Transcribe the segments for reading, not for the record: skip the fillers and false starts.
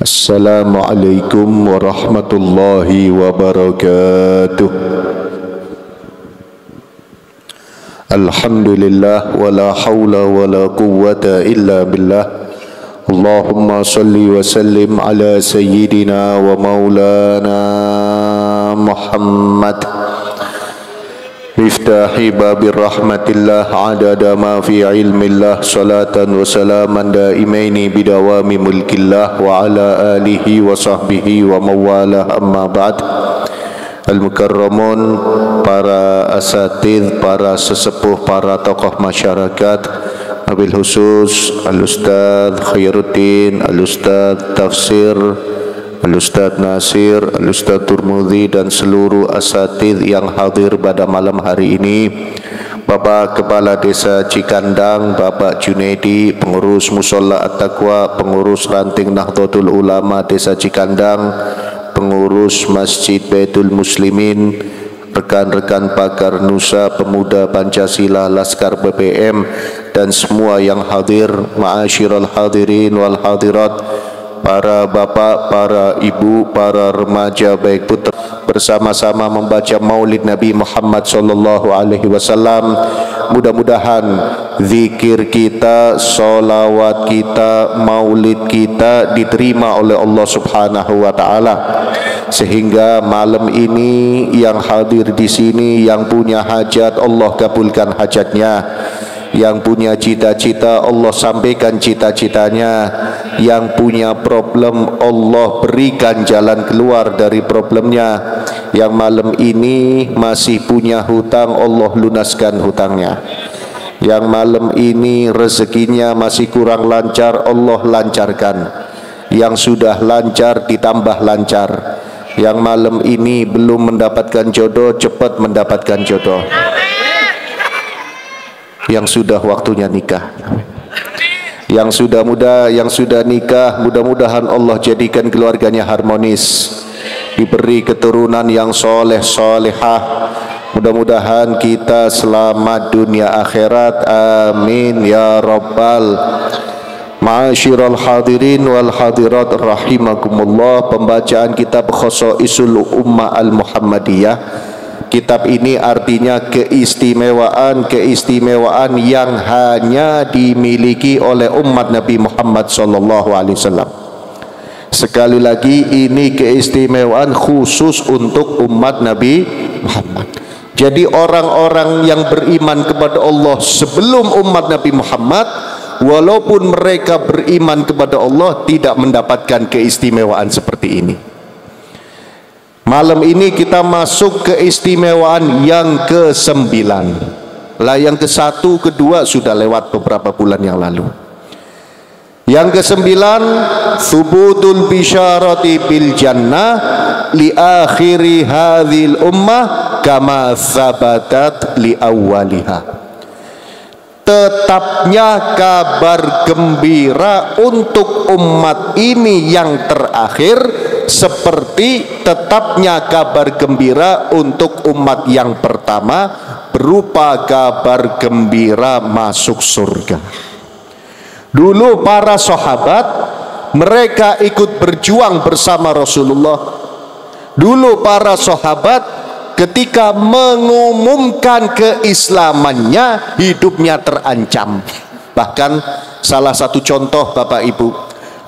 Assalamualaikum warahmatullahi wabarakatuh. Alhamdulillah wala hawla wala quwwata illa billah. Allahumma salli wa sallim ala sayyidina wa maulana Muhammad miftahi babir rahmatillah adada ma fi ilmillah salatan wa salaman daimaini bidawami mulkillah wa ala alihi wa sahbihi wa mawalah amma ba'd. Al-mukarramun, para asatidz, para sesepuh, para tokoh masyarakat, wabil khusus Al-Ustadz Khairuddin, Al-Ustadz Tafsir, Al-Ustadz Nasir, Al-Ustadz Turmudi, dan seluruh asatidz yang hadir pada malam hari ini, Bapak Kepala Desa Cikandang, Bapak Junaidi, pengurus Musholla At-Taqwa, pengurus Ranting Nahdlatul Ulama Desa Cikandang, pengurus Masjid Baitul Muslimin, rekan-rekan pakar Nusa Pemuda Pancasila Laskar BPM, dan semua yang hadir, ma'asyiral hadirin wal hadirat, para bapak, para ibu, para remaja baik putra, bersama-sama membaca maulid Nabi Muhammad sallallahu alaihi wasallam. Mudah-mudahan zikir kita, solawat kita, maulid kita diterima oleh Allah Subhanahu wa taala, sehingga malam ini yang hadir di sini, yang punya hajat, Allah kabulkan hajatnya. Yang punya cita-cita, Allah sampaikan cita-citanya. Yang punya problem, Allah berikan jalan keluar dari problemnya. Yang malam ini masih punya hutang, Allah lunaskan hutangnya. Yang malam ini rezekinya masih kurang lancar, Allah lancarkan. Yang sudah lancar ditambah lancar. Yang malam ini belum mendapatkan jodoh, cepat mendapatkan jodoh. Yang sudah waktunya nikah, yang sudah muda, yang sudah nikah, mudah-mudahan Allah jadikan keluarganya harmonis, diberi keturunan yang soleh solehah. Mudah-mudahan kita selamat dunia akhirat, amin ya rabbal. Ma'asyiral hadirin wal hadirat rahimakumullah. Pembacaan kitab Khosaisul Ummah Al-Muhammadiyah. Kitab ini artinya keistimewaan yang hanya dimiliki oleh umat Nabi Muhammad sallallahu alaihi wasallam. Sekali lagi, ini keistimewaan khusus untuk umat Nabi Muhammad. Jadi orang-orang yang beriman kepada Allah sebelum umat Nabi Muhammad, walaupun mereka beriman kepada Allah, tidak mendapatkan keistimewaan seperti ini. Malam ini kita masuk keistimewaan yang ke-9. Lah yang ke-1, ke-2 sudah lewat beberapa bulan yang lalu. Yang ke-9, thubutul bisyarati bil jannah li akhiri hadhil ummah kama thabatat li awwaliha. Tetapnya kabar gembira untuk umat ini yang terakhir, seperti tetapnya kabar gembira untuk umat yang pertama, berupa kabar gembira masuk surga. Dulu para sahabat, mereka ikut berjuang bersama Rasulullah. Dulu para sahabat ketika mengumumkan keislamannya, hidupnya terancam. Bahkan salah satu contoh Bapak Ibu,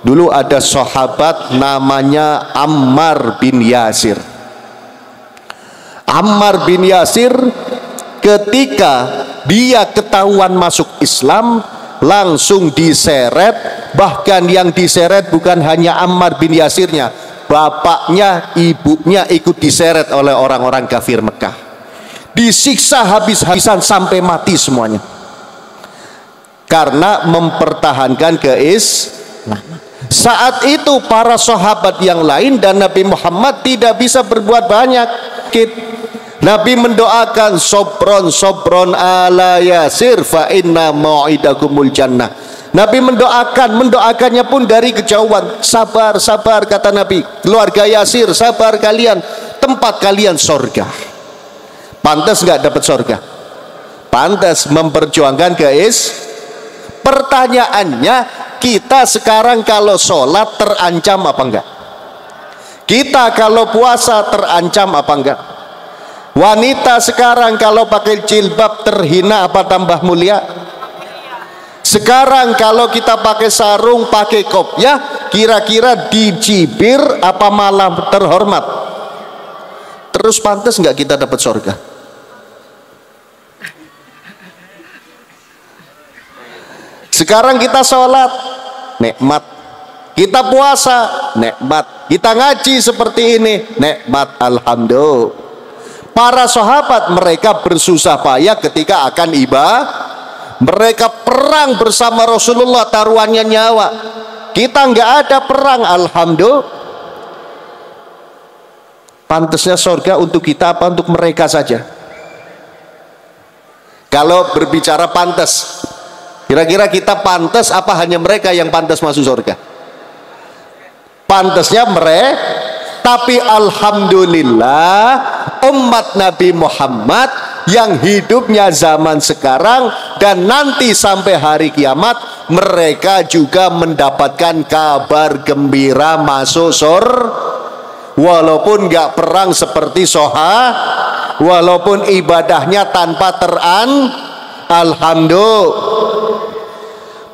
dulu ada sahabat namanya Ammar bin Yasir. Ammar bin Yasir ketika dia ketahuan masuk Islam, langsung diseret. Bahkan yang diseret bukan hanya Ammar bin Yasirnya, bapaknya, ibunya ikut diseret oleh orang-orang kafir Mekah. Disiksa habis-habisan sampai mati semuanya, karena mempertahankan keislaman. Saat itu para sahabat yang lain dan Nabi Muhammad tidak bisa berbuat banyak. Nabi mendoakan, sobron sobron ala Yasir fa inna mau'idakumul jannah. Nabi mendoakannya pun dari kejauhan. Sabar, sabar, kata Nabi. Keluarga Yasir, sabar kalian, tempat kalian sorga. Pantas nggak dapat sorga? Pantas memperjuangkan Pertanyaannya, kita sekarang kalau sholat terancam apa enggak? Kita kalau puasa terancam apa enggak? Wanita sekarang kalau pakai jilbab terhina apa tambah mulia? Sekarang kalau kita pakai sarung, pakai kopiah, kira-kira dicibir apa malah terhormat? Terus pantas nggak kita dapat surga? Sekarang kita sholat, nikmat. Kita puasa, nikmat. Kita ngaji seperti ini, nikmat. Alhamdulillah. Para sahabat mereka bersusah payah ketika akan ibadah. Mereka perang bersama Rasulullah, taruhannya nyawa. Kita nggak ada perang, alhamdulillah. Pantasnya surga untuk kita apa untuk mereka saja? Kalau berbicara pantas, kira-kira kita pantas apa hanya mereka yang pantas masuk surga? Pantasnya mereka, tapi alhamdulillah umat Nabi Muhammad yang hidupnya zaman sekarang dan nanti sampai hari kiamat, mereka juga mendapatkan kabar gembira masuk surga, walaupun nggak perang seperti walaupun ibadahnya tanpa alhamdulillah,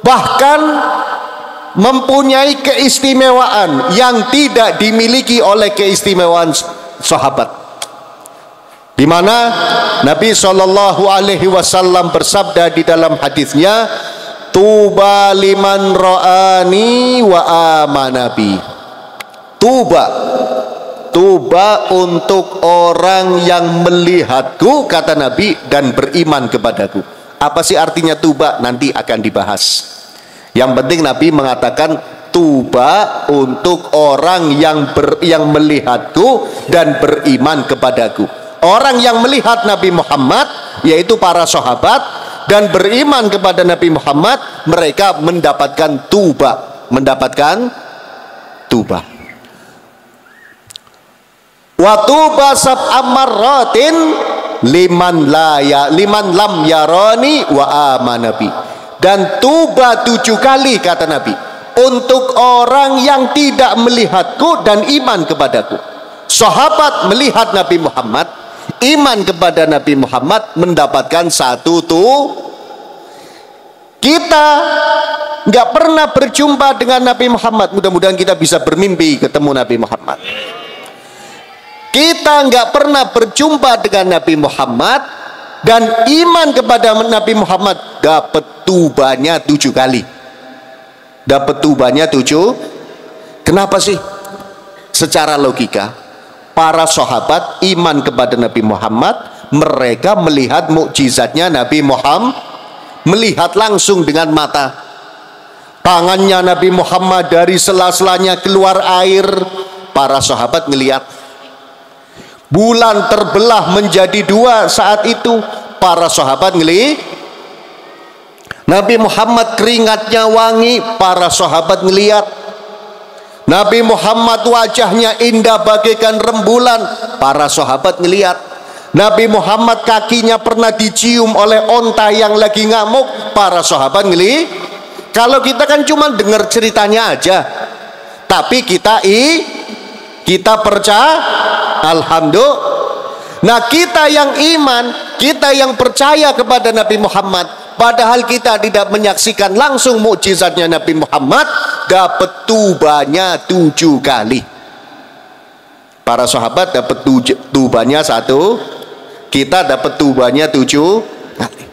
bahkan mempunyai keistimewaan yang tidak dimiliki oleh keistimewaan sahabat, di mana Nabi Shallallahu Alaihi Wasallam bersabda di dalam hadisnya, tuba liman ro'ani wa amanabi. Tuba untuk orang yang melihatku, kata Nabi, dan beriman kepadaku. Apa sih artinya tuba? Nanti akan dibahas. Yang penting Nabi mengatakan tuba untuk orang yang melihatku dan beriman kepadaku. Orang yang melihat Nabi Muhammad, yaitu para sahabat, dan beriman kepada Nabi Muhammad, mereka mendapatkan tuba. Wa tuba sab'a marratin liman lam yarani wa amanabi. Dan tuba 7 kali, kata Nabi, untuk orang yang tidak melihatku dan iman kepadaku. Sahabat melihat Nabi Muhammad, iman kepada Nabi Muhammad, mendapatkan satu Kita nggak pernah berjumpa dengan Nabi Muhammad. Mudah-mudahan kita bisa bermimpi ketemu Nabi Muhammad. Kita nggak pernah berjumpa dengan Nabi Muhammad dan iman kepada Nabi Muhammad, dapat tubanya 7 kali. Dapat tubanya 7. Kenapa sih? Secara logika, para sahabat iman kepada Nabi Muhammad, mereka melihat mukjizatnya Nabi Muhammad, melihat langsung dengan mata. Tangannya Nabi Muhammad dari sela-selanya keluar air, para sahabat melihat. Bulan terbelah menjadi 2 saat itu, para sahabat ngelihat. Nabi Muhammad keringatnya wangi, para sahabat ngelihat. Nabi Muhammad wajahnya indah bagaikan rembulan, para sahabat ngelihat. Nabi Muhammad kakinya pernah dicium oleh onta yang lagi ngamuk, para sahabat ngelihat. Kalau kita kan cuma dengar ceritanya aja, tapi kita percaya, alhamdulillah. Nah, kita yang iman, kita yang percaya kepada Nabi Muhammad, padahal kita tidak menyaksikan langsung mukjizatnya Nabi Muhammad, dapat tubanya 7 kali. Para sahabat dapat tubanya 1, kita dapat tubanya 7 kali.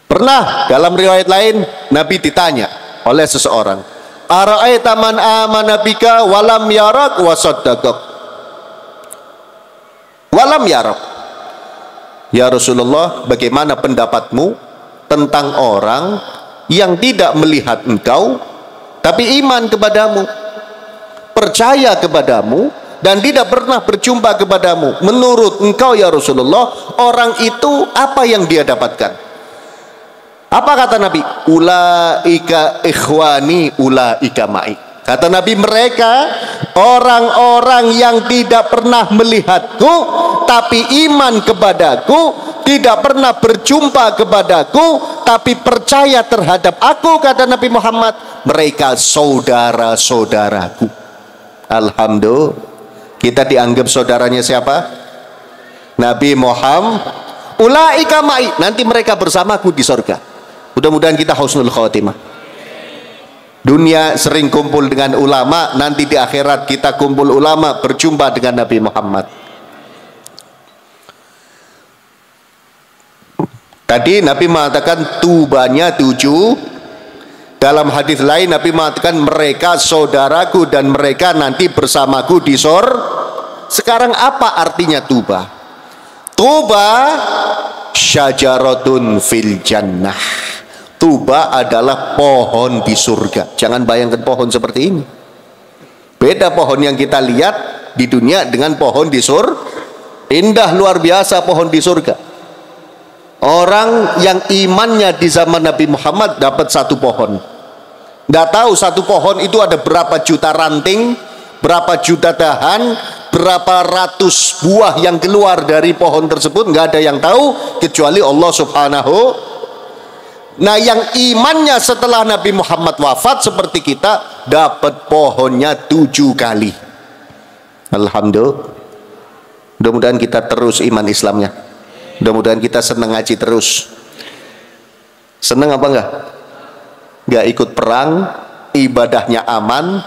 Pernah dalam riwayat lain Nabi ditanya oleh seseorang, ara'aita man amana bika walam yarak wa saddaqak. Walam yarak. Ya Rasulullah, bagaimana pendapatmu tentang orang yang tidak melihat engkau tapi iman kepadamu, percaya kepadamu, dan tidak pernah berjumpa kepadamu? Menurut engkau ya Rasulullah, orang itu apa yang dia dapatkan? Apa kata Nabi? Ulaika ikhwani ulaika ma'i. Kata Nabi, mereka orang-orang yang tidak pernah melihatku tapi iman kepadaku, tidak pernah berjumpa kepadaku tapi percaya terhadap aku, kata Nabi Muhammad, mereka saudara-saudaraku. Alhamdulillah, kita dianggap saudaranya siapa? Nabi Muhammad. Ulaika ma'i, nanti mereka bersamaku di surga. Mudah-mudahan kita husnul khatimah. Dunia sering kumpul dengan ulama, nanti di akhirat kita kumpul ulama berjumpa dengan Nabi Muhammad. Tadi Nabi mengatakan tubanya 7. Dalam hadis lain Nabi mengatakan mereka saudaraku dan mereka nanti bersamaku di surga. Sekarang apa artinya tuba? Tuba syajaratun fil jannah. Tuba adalah pohon di surga. Jangan bayangkan pohon seperti ini. Beda pohon yang kita lihat di dunia dengan pohon di surga. Indah luar biasa pohon di surga. Orang yang imannya di zaman Nabi Muhammad dapat satu pohon. Nggak tahu satu pohon itu ada berapa juta ranting, berapa juta dahan, berapa ratus buah yang keluar dari pohon tersebut. Nggak ada yang tahu kecuali Allah Subhanahu. Nah, yang imannya setelah Nabi Muhammad wafat seperti kita dapat pohonnya 7 kali. Alhamdulillah. Mudah-mudahan kita terus iman Islamnya. Mudah-mudahan kita senang ngaji terus. Senang apa enggak? Enggak ikut perang, ibadahnya aman,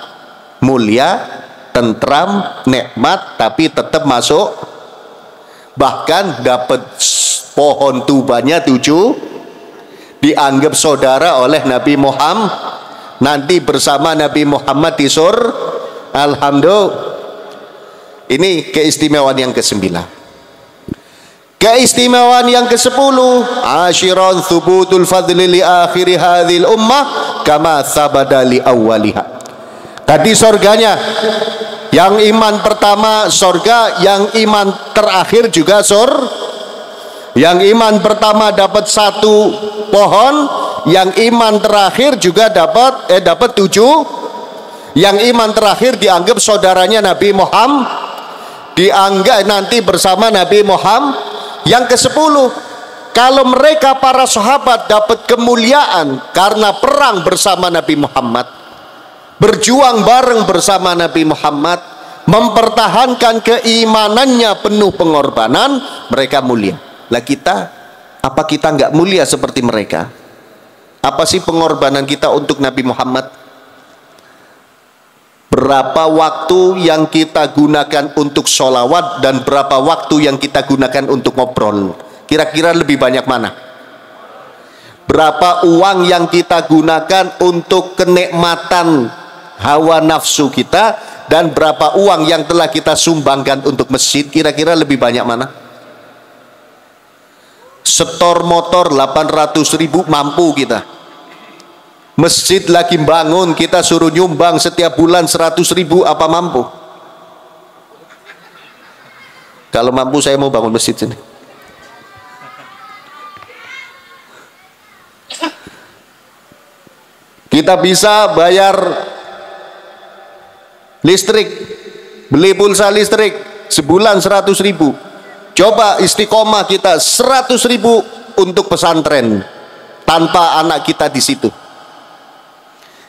mulia, tentram, nikmat, tapi tetap masuk. Bahkan dapat pohon tubanya 7, dianggap saudara oleh Nabi Muhammad, nanti bersama Nabi Muhammad di surga. Alhamdulillah. Ini keistimewaan yang ke-9. Keistimewaan yang ke-10, asyiran thubutul fadli li akhiri hadhil ummah kama thabada li awwaliha. Tadi surganya, yang iman pertama surga, yang iman terakhir juga surga. Yang iman pertama dapat 1 pohon, yang iman terakhir juga dapat 7. Yang iman terakhir dianggap saudaranya Nabi Muhammad, dianggap nanti bersama Nabi Muhammad. Yang ke-10, kalau mereka para sahabat dapat kemuliaan karena perang bersama Nabi Muhammad, berjuang bareng bersama Nabi Muhammad, mempertahankan keimanannya penuh pengorbanan, mereka mulia. Lah kita, apa kita nggak mulia seperti mereka? Apa sih pengorbanan kita untuk Nabi Muhammad? Berapa waktu yang kita gunakan untuk sholawat dan berapa waktu yang kita gunakan untuk ngobrol? Kira-kira lebih banyak mana? Berapa uang yang kita gunakan untuk kenikmatan hawa nafsu kita dan berapa uang yang telah kita sumbangkan untuk masjid? Kira-kira lebih banyak mana? Setor motor 800.000 mampu kita. Masjid lagi bangun, kita suruh nyumbang setiap bulan 100.000, apa mampu? Kalau mampu saya mau bangun masjid sini. Kita bisa bayar listrik, beli pulsa listrik sebulan 100.000. Coba istiqomah kita 100.000 untuk pesantren tanpa anak kita di situ.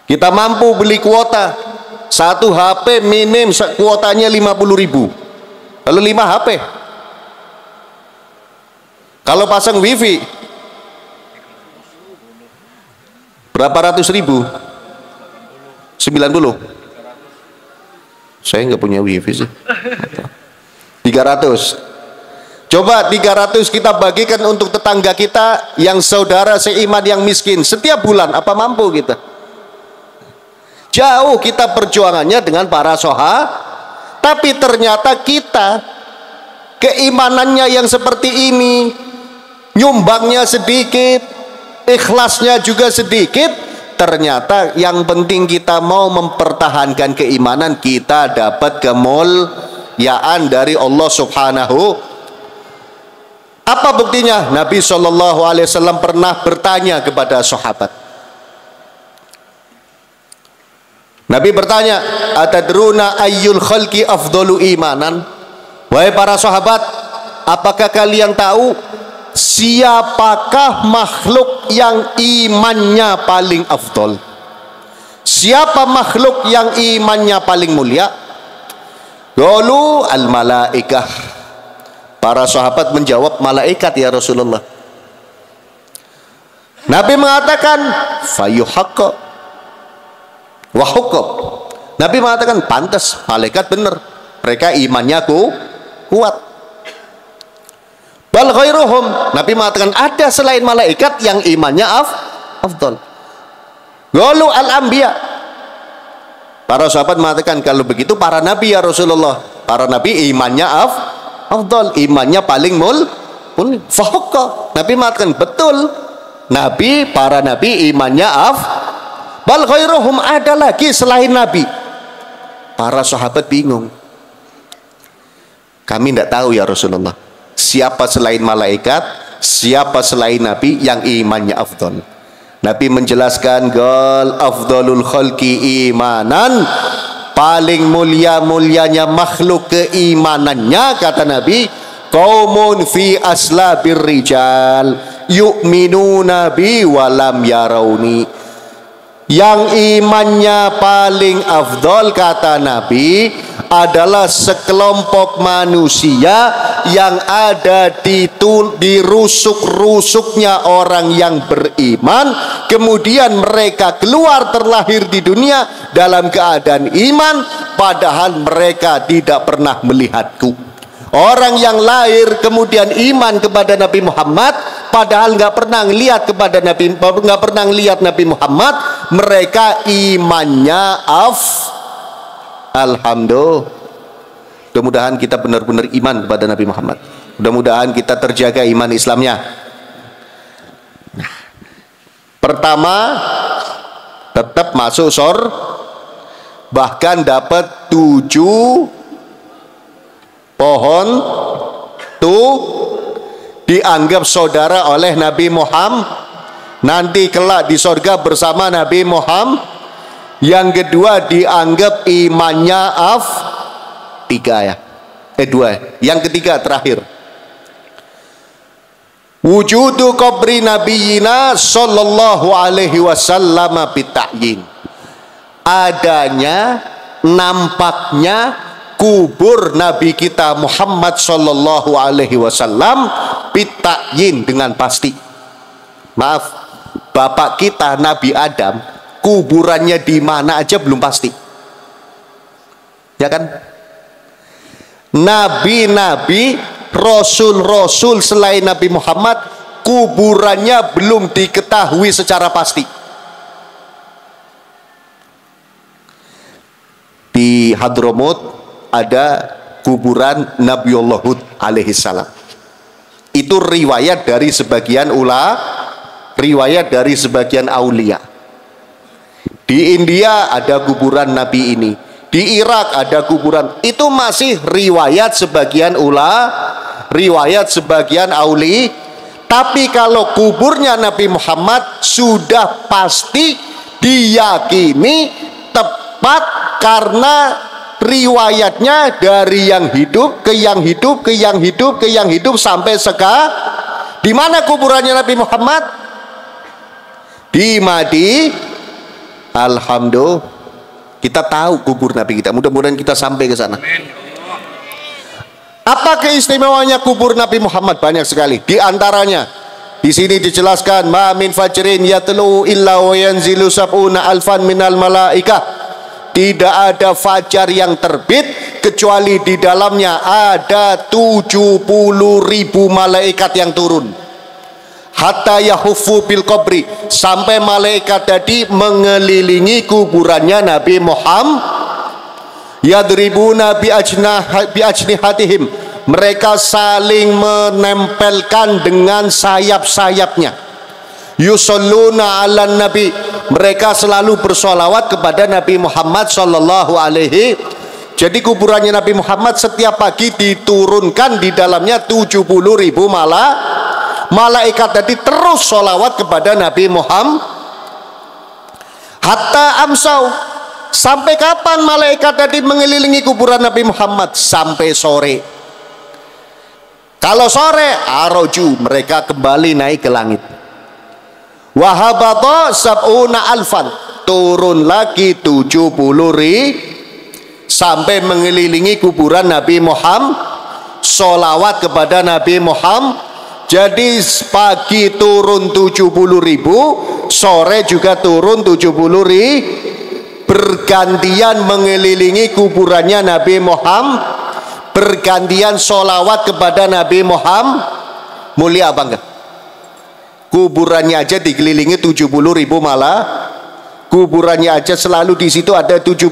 Kita mampu beli kuota 1 HP minim kuotanya 50.000. Lalu 5 HP. Kalau pasang wifi berapa ratus ribu? 90. Saya nggak punya wifi sih. 300. Coba 300 kita bagikan untuk tetangga kita yang saudara seiman yang miskin setiap bulan, apa mampu kita? Jauh kita perjuangannya dengan para sahabat, tapi ternyata kita keimanannya yang seperti ini, nyumbangnya sedikit, ikhlasnya juga sedikit. Ternyata yang penting kita mau mempertahankan keimanan, kita dapat kemuliaan dari Allah Subhanahu. Apa buktinya? Nabi SAW pernah bertanya kepada sahabat, Nabi bertanya, atadruna ayyul khalqi afdalu imanan? Wahai para sahabat, apakah kalian tahu siapakah makhluk yang imannya paling afdal? Siapa makhluk yang imannya paling mulia? Qalu al malaikah. Para sahabat menjawab, malaikat ya Rasulullah. Nabi mengatakan, fayuhaqqa wa hukum. Nabi mengatakan, pantas, malaikat benar, mereka imannya kuat. Bal ghairuhum, Nabi mengatakan ada selain malaikat yang imannya afdal. Qalu al-anbiya. Para sahabat mengatakan, kalau begitu para nabi ya Rasulullah. Para nabi imannya afdal, imannya paling fahaqqa. Nabi mengatakan betul, para nabi imannya bal ghairuhum, ada lagi selain nabi. Para sahabat bingung. Kami tidak tahu ya Rasulullah, siapa selain malaikat, siapa selain nabi yang imannya afdal. Nabi menjelaskan, gal afdalul khalqi imanan, paling mulianya makhluk keimanannya, kata Nabi, qaumun fi aslabir rijal yu'minuna bi walam yarawni. Yang imannya paling afdal, kata Nabi, adalah sekelompok manusia yang ada di rusuk-rusuknya orang yang beriman, kemudian mereka keluar terlahir di dunia dalam keadaan iman, padahal mereka tidak pernah melihatku. Orang yang lahir kemudian iman kepada Nabi Muhammad, padahal nggak pernah lihat Nabi Muhammad, mereka imannya alhamdulillah. Mudah-mudahan kita benar-benar iman kepada Nabi Muhammad. Mudah-mudahan kita terjaga iman Islamnya. Pertama, tetap masuk bahkan dapat 7 pohon dianggap saudara oleh Nabi Muhammad, nanti kelak di sorga bersama Nabi Muhammad. Yang kedua, dianggap imannya 2. Yang ketiga terakhir, wujudu qabri nabiyina sallallahu alaihi wasallam bita'yin, adanya, nampaknya kubur Nabi kita Muhammad sallallahu alaihi wasallam bita'yin, dengan pasti. Maaf, bapak kita Nabi Adam, kuburannya di mana aja belum pasti, ya kan? Nabi-nabi, rasul-rasul selain Nabi Muhammad, kuburannya belum diketahui secara pasti. Di Hadramut ada kuburan Nabiullah Hud alaihissalam. Itu riwayat dari sebagian riwayat dari sebagian aulia. Di India ada kuburan Nabi ini, di Irak ada kuburan, itu masih riwayat sebagian riwayat sebagian auli. Tapi kalau kuburnya Nabi Muhammad sudah pasti diyakini tepat, karena riwayatnya dari yang hidup ke yang hidup ke yang hidup ke yang hidup sampai sekarang. Di mana kuburannya Nabi Muhammad? Di Madinah. Alhamdulillah, kita tahu kubur Nabi kita. Mudah-mudahan kita sampai ke sana. Apa keistimewanya kubur Nabi Muhammad? Banyak sekali. Di antaranya di sini dijelaskan, ma min fajrin yatlu illa wa yanzilu sab'una alfan minal malaikah. Tidak ada fajar yang terbit kecuali di dalamnya ada 70.000 malaikat yang turun. Hatta yahufu bil qabri, sampai malaikat tadi mengelilingi kuburannya Nabi Muhammad. Yadribuna bi ajnihatihim, mereka saling menempelkan dengan sayap-sayapnya. Yusalluna ala nabi, mereka selalu bersolawat kepada Nabi Muhammad sallallahu alaihi. Jadi kuburannya Nabi Muhammad setiap pagi diturunkan di dalamnya 70.000 malaikat tadi terus sholawat kepada Nabi Muhammad. Hatta amsau, Sampai kapan malaikat tadi mengelilingi kuburan Nabi Muhammad? Sampai sore. Kalau sore, aroju, mereka kembali naik ke langit. Wahabata sab'una alfan, turun lagi 70.000 sampai mengelilingi kuburan Nabi Muhammad, sholawat kepada Nabi Muhammad. Jadi pagi turun 70.000, sore juga turun 70.000, bergantian mengelilingi kuburannya Nabi Muhammad, bergantian sholawat kepada Nabi Muhammad. Mulia apa enggak? Kuburannya aja dikelilingi 70.000, malah kuburannya aja selalu di situ ada 70.000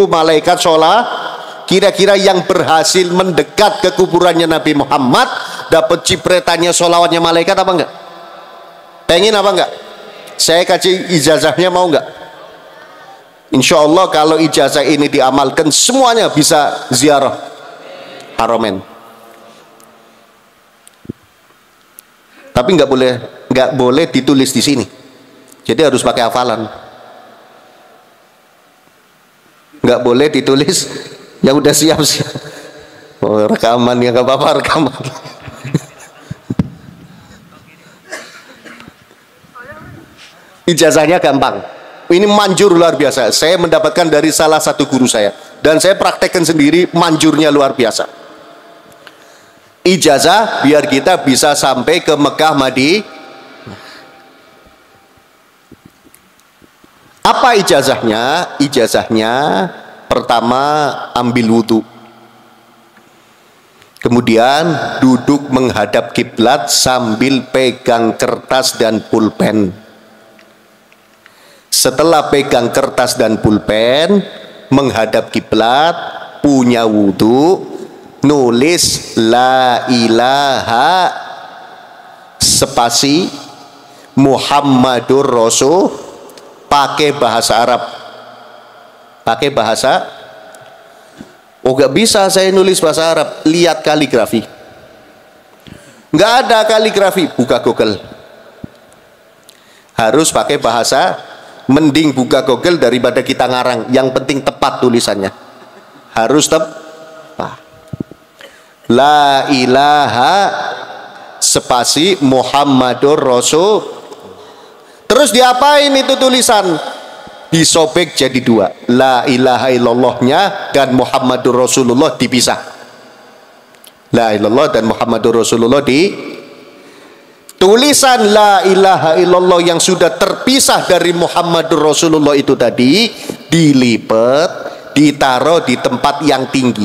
malaikat sholat. Kira-kira yang berhasil mendekat ke kuburannya Nabi Muhammad dapat cipretannya sholawatnya malaikat apa enggak? Pengen apa enggak? Saya kasih ijazahnya, mau enggak? Insya Allah kalau ijazah ini diamalkan semuanya bisa ziarah Haramain. Tapi nggak boleh ditulis di sini. Jadi harus pakai hafalan. Nggak boleh ditulis. Yang udah siap-siap. Oh, rekaman ya, nggak apa-apa rekaman. Ijazahnya gampang. Ini manjur luar biasa. Saya mendapatkan dari salah satu guru saya dan saya praktekkan sendiri, manjurnya luar biasa. Ijazah biar kita bisa sampai ke Mekah Madinah. Apa ijazahnya? Ijazahnya pertama ambil wudhu, kemudian duduk menghadap kiblat sambil pegang kertas dan pulpen. Setelah pegang kertas dan pulpen, menghadap kiblat, punya wudhu, nulis la ilaha spasi Muhammadur Rasul, pakai bahasa Arab. Pakai bahasa, oh gak bisa saya nulis bahasa Arab, lihat kaligrafi. Nggak ada kaligrafi, buka Google. Harus pakai bahasa, mending buka Google daripada kita ngarang. Yang penting tepat tulisannya, harus tepat. La ilaha spasi Muhammadur Rasul. Terus diapain itu tulisan? Disobek jadi dua. La ilaha illallahnya dan Muhammadur Rasulullah dipisah. La ilallah dan Muhammadur Rasulullah di tulisan la ilaha illallah yang sudah terpisah dari Muhammadur Rasulullah itu tadi dilipat, ditaruh di tempat yang tinggi.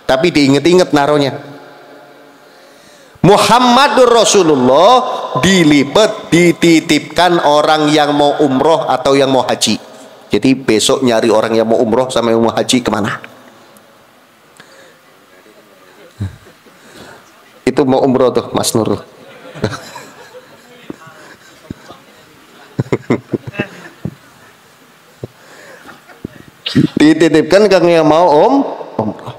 Tapi diinget-inget naruhnya. Muhammadur Rasulullah dilipat, dititipkan orang yang mau umroh atau yang mau haji. Jadi besok nyari orang yang mau umroh sama yang mau haji kemana? Itu mau umroh tuh Mas Nur. Dititipkan ke yang mau umroh.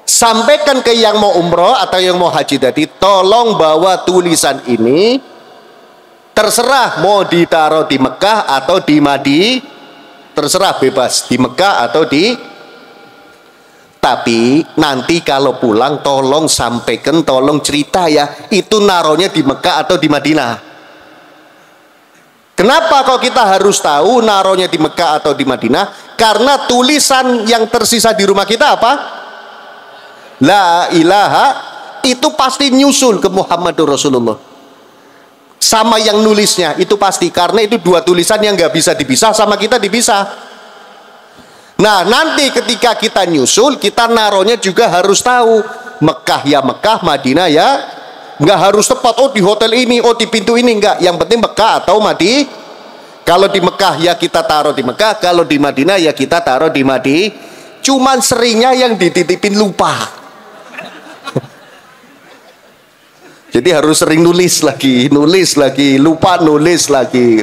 Sampaikan ke yang mau umroh atau yang mau haji tadi, tolong bawa tulisan ini, terserah mau ditaruh di Mekah atau di Madinah, terserah bebas di Mekah atau di, tapi nanti kalau pulang tolong sampaikan, tolong cerita ya, itu naruhnya di Mekah atau di Madinah. Kenapa kok kita harus tahu naruhnya di Mekah atau di Madinah? Karena tulisan yang tersisa di rumah kita apa? La ilaha, itu pasti nyusul ke Muhammadur Rasulullah. Sama yang nulisnya itu pasti, karena itu dua tulisan yang nggak bisa dipisah, sama kita dipisah. Nah nanti ketika kita nyusul, kita naruhnya juga harus tahu Mekah ya Mekah, Madinah ya, nggak harus tepat. Oh di hotel ini, oh di pintu ini, nggak. Yang penting Mekah atau Madinah. Kalau di Mekah ya kita taruh di Mekah, kalau di Madinah ya kita taruh di Madinah. Cuman seringnya yang dititipin lupa. Jadi harus sering nulis lagi, lupa nulis lagi.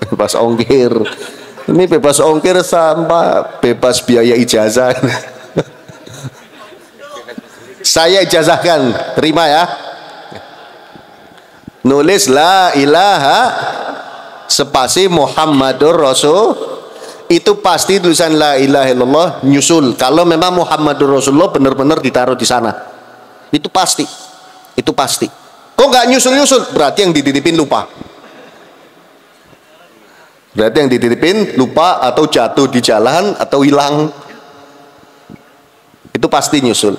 Bebas ongkir. Ini bebas ongkir sama bebas biaya ijazah. Saya ijazahkan, terima ya. Nulis la ilaha spasi Muhammadur Rasul. itu pasti tulisan la ilaha illallah nyusul. Kalau memang Muhammadur Rasulullah benar-benar ditaruh di sana, itu pasti, itu pasti. Kok nggak nyusul-nyusul? Berarti yang dititipin lupa. Berarti yang dititipin lupa atau jatuh di jalan atau hilang. Itu pasti nyusul.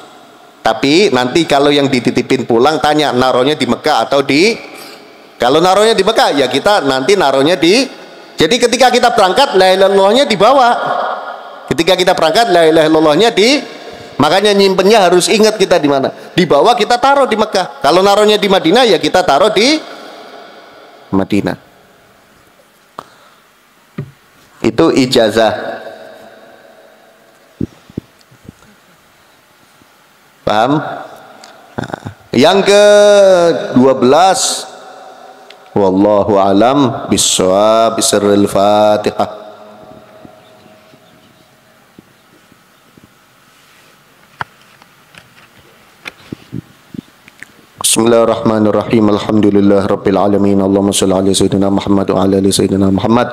Tapi nanti kalau yang dititipin pulang tanya naruhnya di Mekah atau di, kalau naruhnya di Mekah ya kita nanti naruhnya di, jadi ketika kita berangkat la ilaha illallahnya dibawa. Ketika kita berangkat la ilaha illallahnya di, makanya nyimpennya harus ingat kita di mana. Di bawah kita taruh di Mekah. Kalau naruhnya di Madinah ya kita taruh di Madinah. Itu ijazah. Paham? Nah, yang ke-12 wallahu alam bissawab, bisirril Fatihah. Bismillahirrahmanirrahim. Alhamdulillah rabbil alamin. Allahumma shalli ala sayyidina Muhammad wa ala ali sayyidina Muhammad.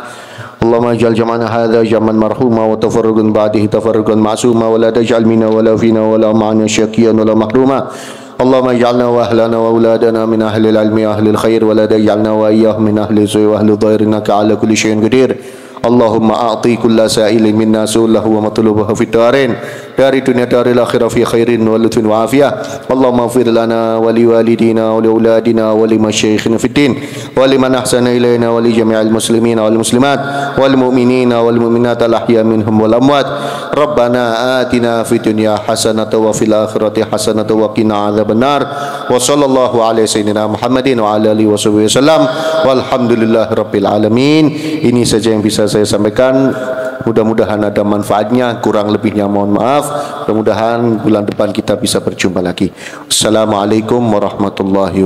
Allahumma ij'al jam'ana hadza jam'an marhuma wa tafarruqan ba'dahu tafarruqan ma'suma wa la taj'al minna wa la fina wa la ma'ana syaqiyan wa la mahruma. Allahumma ij'alna wa ahlana wa auladana min ahli al-'ilmi wa ahli al-khair wa la taj'alna wa iyyahum min ahli az-zayy wa ahli ad-dhair innaka 'ala kulli syai'in qadir. Allahumma a'ti kulla sa'ilin minna su'lahu wa matlubahu fid darain dari dunia daril akhirah fi khairin wa lutfin wa afiyah. Allahumma ighfir lana wa li walidina wa li auladina wa li masyayikhina fid din wa liman ahsana ilayna wa li jami'il muslimina wal muslimat wal mu'minina wal mu'minat al ahya minhum wal amwat. Rabbana atina fid dunya hasanatan wa fil akhirati hasanatan wa qina adzabannar. Wa sallallahu ala sayyidina Muhammadin wa ala alihi washabihi wasallam walhamdulillahi rabbil alamin. Ini saja yang bisa saya sampaikan. Mudah-mudahan ada manfaatnya, kurang lebihnya mohon maaf. Mudah-mudahan bulan depan kita bisa berjumpa lagi. Assalamualaikum warahmatullahi wabarakatuh.